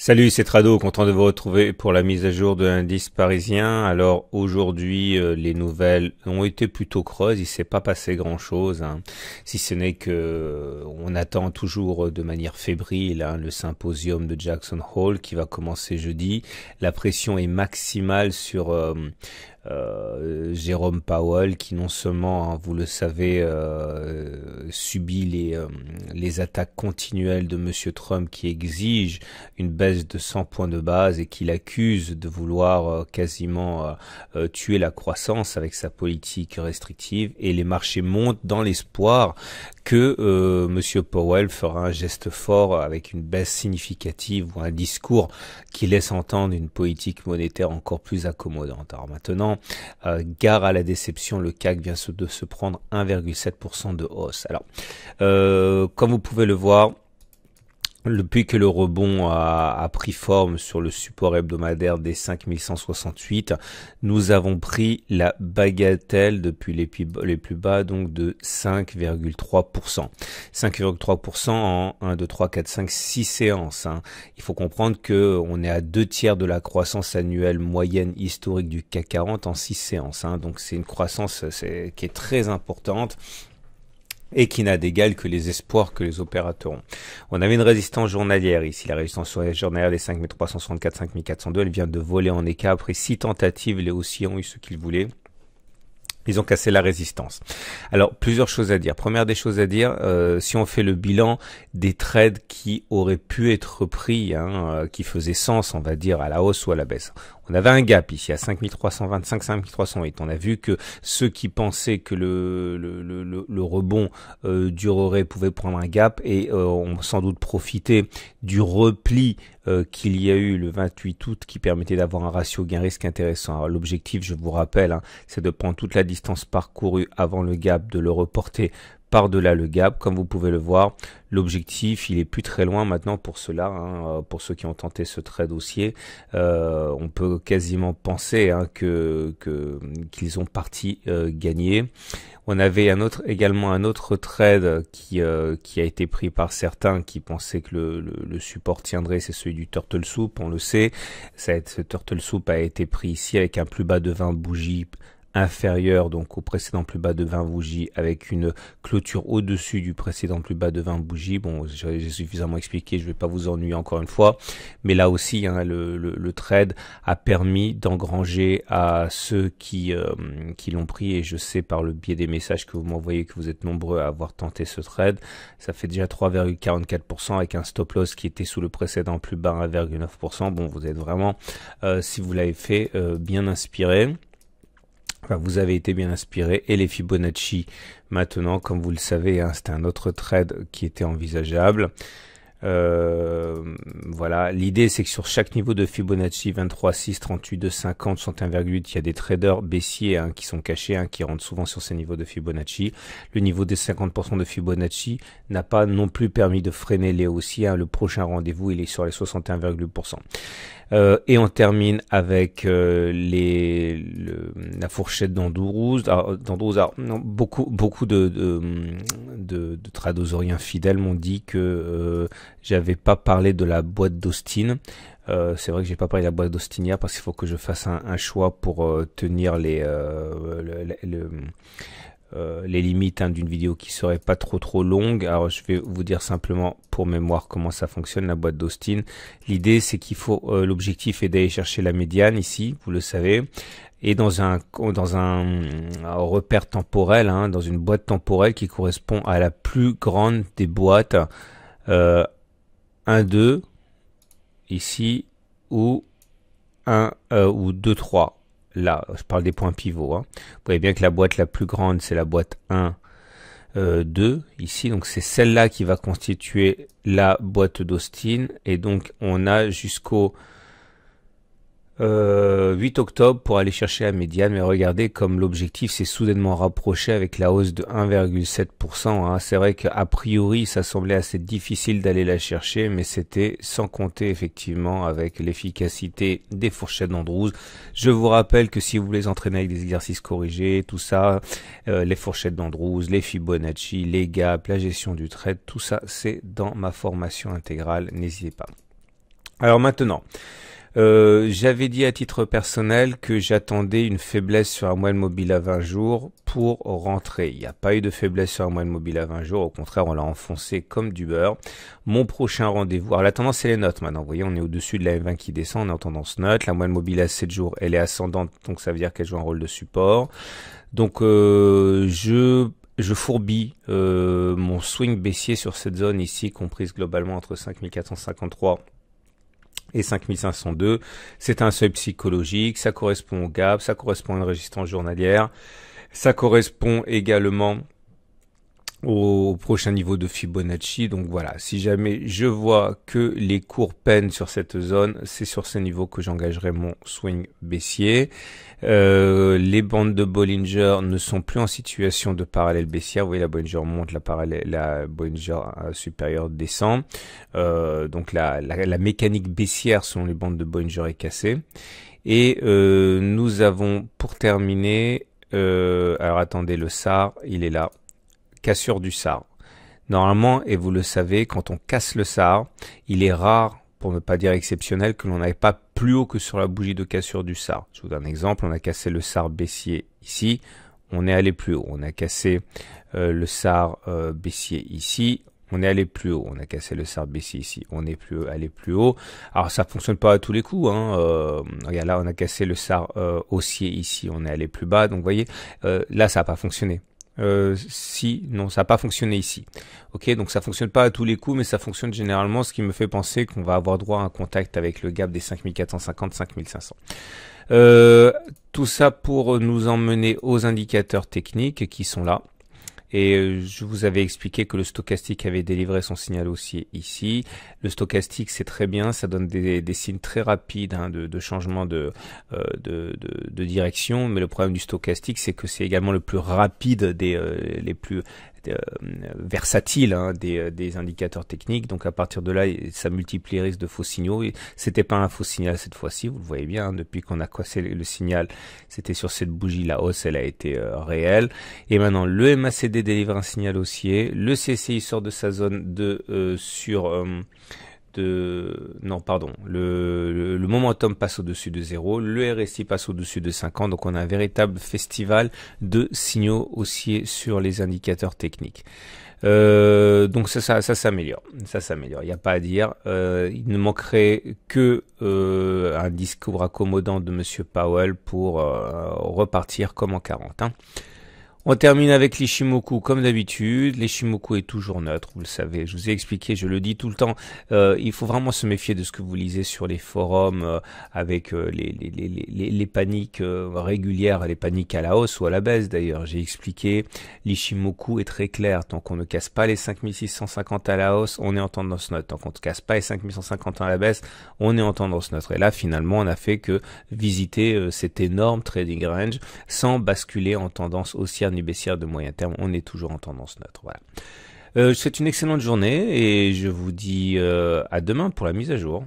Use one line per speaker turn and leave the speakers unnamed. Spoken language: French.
Salut, c'est Trado, content de vous retrouver pour la mise à jour de l'indice parisien. Alors aujourd'hui, les nouvelles ont été plutôt creuses, il s'est pas passé grand-chose, hein. Si ce n'est que on attend toujours de manière fébrile le symposium de Jackson Hole qui va commencer jeudi. La pression est maximale sur Jérôme Powell qui non seulement, hein, vous le savez, subit les attaques continuelles de Monsieur Trump qui exige une baisse de 100 points de base et qui l'accuse de vouloir quasiment tuer la croissance avec sa politique restrictive, et les marchés montent dans l'espoir que Monsieur Powell fera un geste fort avec une baisse significative ou un discours qui laisse entendre une politique monétaire encore plus accommodante. Alors maintenant, gare à la déception, le CAC vient de se prendre 1,7% de hausse. Alors, comme vous pouvez le voir, depuis que le rebond a pris forme sur le support hebdomadaire des 5168, nous avons pris la bagatelle depuis les plus bas, donc de 5,3%. 5,3% en 1, 2, 3, 4, 5, 6 séances. Hein. Il faut comprendre que on est à 2/3 de la croissance annuelle moyenne historique du CAC 40 en 6 séances. Hein. Donc c'est une croissance qui est très importante et qui n'a d'égal que les espoirs que les opérateurs ont. On avait une résistance journalière ici, la résistance journalière des 5364, 5402, elle vient de voler en écart après 6 tentatives, les haussiers ont eu ce qu'ils voulaient. Ils ont cassé la résistance. Alors, plusieurs choses à dire. Première des choses à dire, si on fait le bilan des trades qui auraient pu être pris, qui faisaient sens, on va dire, à la hausse ou à la baisse. On avait un gap ici à 5325, 5308. On a vu que ceux qui pensaient que le rebond durerait pouvaient prendre un gap et ont sans doute profité du repli qu'il y a eu le 28 août qui permettait d'avoir un ratio gain-risque intéressant. Alors l'objectif, je vous rappelle, c'est de prendre toute la distance parcourue avant le gap, de le reporter par-delà le gap. Comme vous pouvez le voir, l'objectif, il est plus très loin maintenant pour cela, pour ceux qui ont tenté ce trade haussier. On peut quasiment penser qu'ils ont parti gagner. On avait également un autre trade qui a été pris par certains qui pensaient que le support tiendrait, c'est celui du Turtle Soup, on le sait. Ce Turtle Soup a été pris ici avec un plus bas de 20 bougies inférieur donc au précédent plus bas de 20 bougies avec une clôture au-dessus du précédent plus bas de 20 bougies. Bon, j'ai suffisamment expliqué, je vais pas vous ennuyer encore une fois, mais là aussi le trade a permis d'engranger à ceux qui l'ont pris, et je sais par le biais des messages que vous m'envoyez que vous êtes nombreux à avoir tenté ce trade. Ça fait déjà 3,44% avec un stop loss qui était sous le précédent plus bas 1,9%. Bon, vous êtes vraiment, si vous l'avez fait, bien inspiré. Enfin, vous avez été bien inspiré. Et les Fibonacci, maintenant, comme vous le savez, c'était un autre trade qui était envisageable. Voilà, l'idée c'est que sur chaque niveau de Fibonacci 23, 6, 38, 2, 50, 61,8, il y a des traders baissiers qui sont cachés, qui rentrent souvent sur ces niveaux de Fibonacci. Le niveau des 50% de Fibonacci n'a pas non plus permis de freiner les haussiers. Le prochain rendez-vous, il est sur les 61,8%. Et on termine avec la fourchette d'Andourouz. Beaucoup de tradosoriens fidèles m'ont dit que j'avais pas parlé de la boîte d'Austin. C'est vrai que j'ai pas parlé de la boîte d'Austin hier parce qu'il faut que je fasse un choix pour tenir les limites d'une vidéo qui serait pas trop longue. Alors je vais vous dire simplement pour mémoire comment ça fonctionne la boîte d'Austin. L'idée c'est qu'il faut l'objectif est d'aller chercher la médiane ici, vous le savez, et dans un repère temporel, dans une boîte temporelle qui correspond à la plus grande des boîtes 1, 2 ici, ou 1 ou 2, 3. Là, je parle des points pivots. Vous voyez bien que la boîte la plus grande, c'est la boîte 1, 2, ici. Donc, c'est celle-là qui va constituer la boîte d'Austin. Et donc, on a jusqu'au 8 octobre pour aller chercher la médiane, mais regardez comme l'objectif s'est soudainement rapproché avec la hausse de 1,7%. C'est vrai qu'a priori ça semblait assez difficile d'aller la chercher, mais c'était sans compter effectivement avec l'efficacité des fourchettes d'Andrews. Je vous rappelle que si vous voulez entraîner avec des exercices corrigés, tout ça, les fourchettes d'Andrews, les Fibonacci, les gaps, la gestion du trade, tout ça c'est dans ma formation intégrale, n'hésitez pas. Alors maintenant, j'avais dit à titre personnel que j'attendais une faiblesse sur la moyenne mobile à 20 jours pour rentrer. Il n'y a pas eu de faiblesse sur la moyenne mobile à 20 jours. Au contraire, on l'a enfoncé comme du beurre. Mon prochain rendez-vous. Alors la tendance, c'est les notes maintenant. Vous voyez, on est au-dessus de la M20 qui descend. On est en tendance note. La moyenne mobile à 7 jours, elle est ascendante. Donc ça veut dire qu'elle joue un rôle de support. Donc je fourbis mon swing baissier sur cette zone ici, comprise globalement entre 5453 et 5502. C'est un seuil psychologique, ça correspond au gap, ça correspond à une résistance journalière, ça correspond également au prochain niveau de Fibonacci. Donc voilà, si jamais je vois que les cours peinent sur cette zone, c'est sur ce niveau que j'engagerai mon swing baissier. Les bandes de Bollinger ne sont plus en situation de parallèle baissière. Vous voyez, la Bollinger monte, la Bollinger supérieure descend. Donc la mécanique baissière selon les bandes de Bollinger est cassée. Et nous avons pour terminer, alors attendez, le SAR, il est là. Cassure du SAR. Normalement, et vous le savez, quand on casse le SAR, il est rare, pour ne pas dire exceptionnel, que l'on n'aille pas plus haut que sur la bougie de cassure du SAR. Je vous donne un exemple, on a cassé le SAR baissier ici, on est allé plus haut. On a cassé le SAR baissier ici, on est allé plus haut. On a cassé le SAR baissier ici, on est allé plus haut. Alors ça fonctionne pas à tous les coups, hein. Regarde là, on a cassé le SAR haussier ici, on est allé plus bas. Donc vous voyez, là ça n'a pas fonctionné. Non, ça n'a pas fonctionné ici. Ok, donc ça fonctionne pas à tous les coups, mais ça fonctionne généralement, ce qui me fait penser qu'on va avoir droit à un contact avec le gap des 5450, 5500. Tout ça pour nous emmener aux indicateurs techniques qui sont là. Et je vous avais expliqué que le stochastique avait délivré son signal haussier ici. Le stochastique, c'est très bien, ça donne des signes très rapides hein, de changement de direction. Mais le problème du stochastique, c'est que c'est également le plus rapide les plus versatile hein, des indicateurs techniques. Donc à partir de là, ça multiplie les risques de faux signaux. C'était pas un faux signal cette fois-ci, vous le voyez bien. Hein, depuis qu'on a cassé le signal, c'était sur cette bougie. La hausse, elle a été réelle. Et maintenant, le MACD délivre un signal haussier. Le CCI sort de sa zone de le momentum passe au-dessus de 0, le RSI passe au-dessus de 50, donc on a un véritable festival de signaux haussiers sur les indicateurs techniques. Donc ça s'améliore, il n'y a pas à dire. Il ne manquerait que un discours accommodant de Monsieur Powell pour repartir comme en 40. Hein. On termine avec l'Ishimoku comme d'habitude. L'Ishimoku est toujours neutre, vous le savez. Je vous ai expliqué, je le dis tout le temps. Il faut vraiment se méfier de ce que vous lisez sur les forums avec les paniques régulières, les paniques à la hausse ou à la baisse d'ailleurs. J'ai expliqué, l'Ishimoku est très clair. Tant qu'on ne casse pas les 5650 à la hausse, on est en tendance neutre. Tant qu'on ne casse pas les 5150 à la baisse, on est en tendance neutre. Et là, finalement, on n'a fait que visiter cet énorme trading range sans basculer en tendance haussière ni baissière de moyen terme, on est toujours en tendance neutre. Voilà. Je vous souhaite une excellente journée et je vous dis à demain pour la mise à jour.